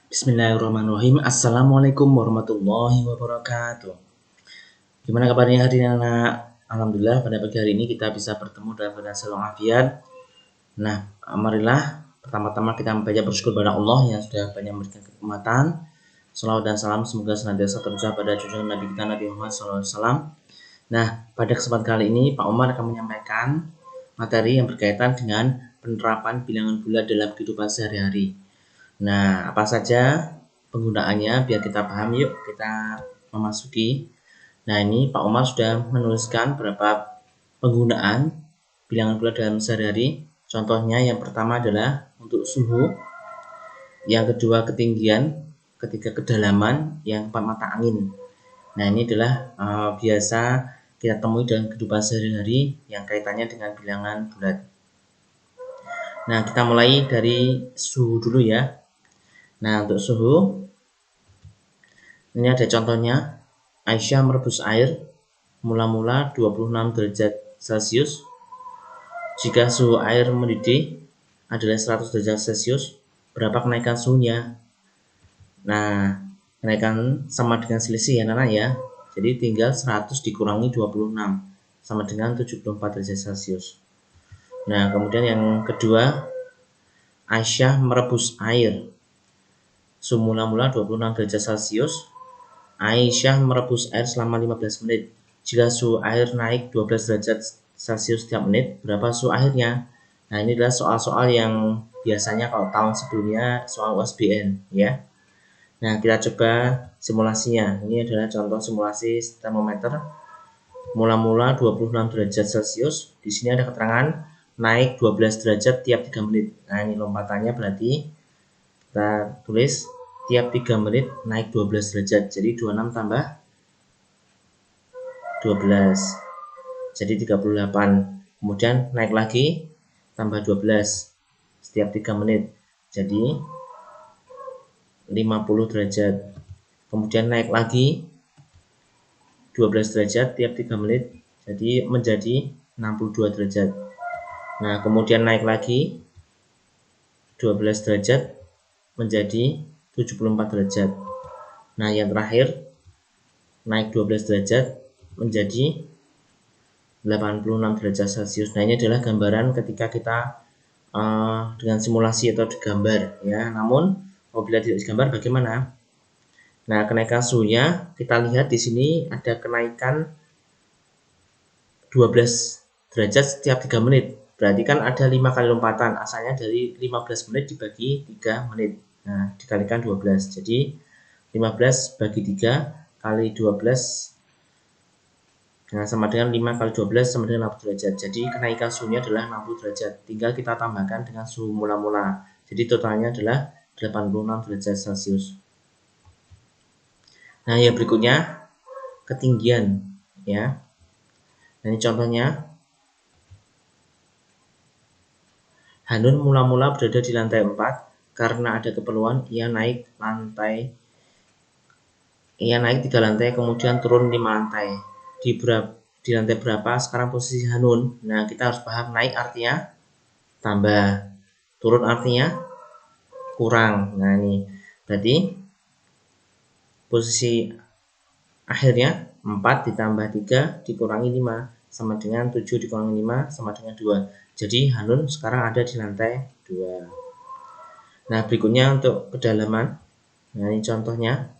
Bismillahirrahmanirrahim. Assalamualaikum warahmatullahi wabarakatuh. Gimana kabarnya hari ini anak? Alhamdulillah pada pagi hari ini kita bisa bertemu dalam keadaan selalu afiat. Nah, marilah pertama-tama kita membaca bersyukur pada Allah yang sudah banyak memberikan kenikmatan. Salawat dan salam semoga senantiasa terucap pada junjungan Nabi kita Nabi Muhammad SAW. Nah, pada kesempatan kali ini Pak Umar akan menyampaikan materi yang berkaitan dengan penerapan bilangan bulat dalam kehidupan sehari-hari. Nah, apa saja penggunaannya biar kita paham, yuk kita memasuki. Nah, ini Pak Umar sudah menuliskan beberapa penggunaan bilangan bulat dalam sehari-hari. Contohnya yang pertama adalah untuk suhu, yang kedua ketinggian, ketiga kedalaman, yang keempat mata angin. Nah, ini adalah biasa kita temui dalam kehidupan sehari-hari yang kaitannya dengan bilangan bulat. Nah, kita mulai dari suhu dulu ya. Nah, untuk suhu, ini ada contohnya. Aisyah merebus air mula-mula 26 derajat Celcius. Jika suhu air mendidih adalah 100 derajat Celcius, berapa kenaikan suhunya? Nah, kenaikan sama dengan selisih ya anak ya. Jadi tinggal 100 dikurangi 26 sama dengan 74 derajat Celcius. Nah, kemudian yang kedua, Aisyah merebus air. Suhu mula-mula 26 derajat Celcius. Aisyah merebus air selama 15 menit. Jika suhu air naik 12 derajat Celcius setiap menit, berapa suhu airnya? Nah, ini adalah soal-soal yang biasanya kalau tahun sebelumnya soal USBN ya. Nah, kita coba simulasinya. Ini adalah contoh simulasi termometer. Mula-mula 26 derajat Celcius. Di sini ada keterangan naik 12 derajat tiap 3 menit. Nah, ini lompatannya berarti kita tulis tiap 3 menit naik 12 derajat. Jadi 26 tambah 12. Jadi 38. Kemudian naik lagi tambah 12 setiap 3 menit. Jadi 50 derajat. Kemudian naik lagi 12 derajat tiap 3 menit. Jadi menjadi 62 derajat. Nah, kemudian naik lagi 12 derajat menjadi 74 derajat. Nah, yang terakhir naik 12 derajat menjadi 86 derajat Celcius. Nah, ini adalah gambaran ketika kita dengan simulasi atau digambar ya. Namun apabila tidak digambar bagaimana? Nah, kenaikan suhunya kita lihat di sini ada kenaikan 12 derajat setiap 3 menit. Berarti kan ada 5 kali lompatan. Asalnya dari 15 menit dibagi 3 menit. Nah, dikalikan 12. Jadi 15 bagi 3 kali 12 sama dengan 5 kali 12 sama dengan 60 derajat. Jadi kenaikan suhunya adalah 60 derajat. Tinggal kita tambahkan dengan suhu mula-mula. Jadi totalnya adalah 86 derajat Celcius. Nah, yang berikutnya ketinggian ya. Nah, ini contohnya. Hanun mula-mula berada di lantai 4 karena ada keperluan ia naik 3 lantai kemudian turun 5 lantai. Di lantai berapa sekarang posisi Hanun? Nah, kita harus paham naik artinya tambah, turun artinya kurang. Nah, ini berarti posisi akhirnya 4 ditambah 3 dikurangi 5 sama dengan 7 dikurangi 5 sama dengan 2. Jadi Hanun sekarang ada di lantai 2. Nah, berikutnya untuk kedalaman. Nah, ini contohnya.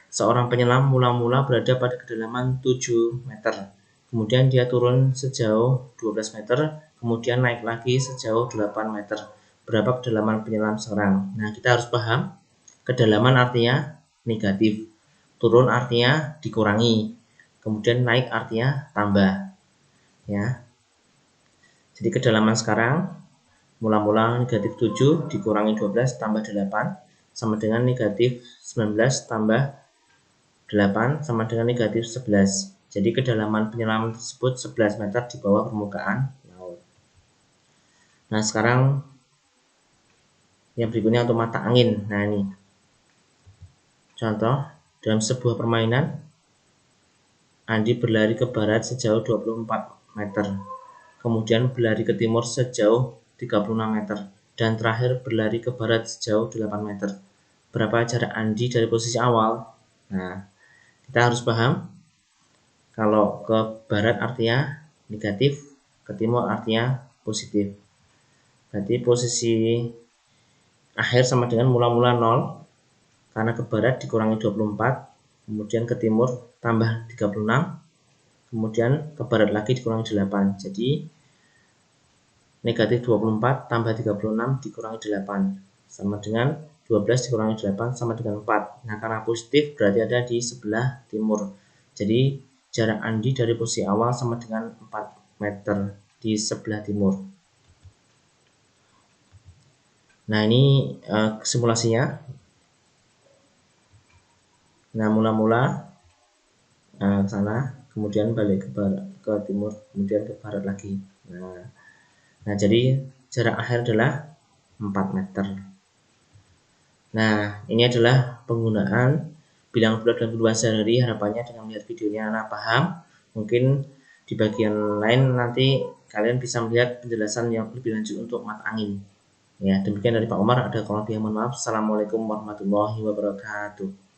Seorang penyelam mula-mula berada pada kedalaman 7 meter. Kemudian dia turun sejauh 12 meter, kemudian naik lagi sejauh 8 meter. Berapa kedalaman penyelam sekarang? Nah, kita harus paham. Kedalaman artinya negatif. Turun artinya dikurangi. Kemudian naik artinya tambah. Ya. Jadi kedalaman sekarang mula-mula negatif 7 dikurangi 12 tambah 8 sama dengan negatif 19 tambah 8 sama dengan negatif 11. Jadi kedalaman penyelaman tersebut 11 meter di bawah permukaan laut. Nah, sekarang yang berikutnya untuk mata angin. Nah, ini contoh dalam sebuah permainan Andi berlari ke barat sejauh 24 meter. Kemudian berlari ke timur sejauh 36 meter. dan terakhir berlari ke barat sejauh 8 meter. Berapa jarak Andi dari posisi awal? Nah, kita harus paham kalau ke barat artinya negatif, ke timur artinya positif. Berarti posisi akhir sama dengan mula-mula 0, karena ke barat dikurangi 24, kemudian ke timur tambah 36, kemudian ke barat lagi dikurangi 8. Jadi negatif 24 tambah 36 dikurangi 8 sama dengan 12 dikurangi 8 sama dengan 4. Nah, karena positif berarti ada di sebelah timur. Jadi jarak Andi dari posisi awal sama dengan 4 meter di sebelah timur. Nah, ini simulasinya. Nah, mula-mula ke sana, kemudian balik ke barat, ke timur, kemudian ke barat lagi. Nah, jadi jarak akhir adalah 4 meter. Nah, ini adalah penggunaan bilangan bulat dalam kehidupan sehari-hari. Harapannya dengan melihat videonya Anak paham. Mungkin di bagian lain nanti kalian bisa melihat penjelasan yang lebih lanjut untuk mata angin. Ya, demikian dari Pak Umar. Ada kurang lebih, mohon maaf. Assalamualaikum warahmatullahi wabarakatuh.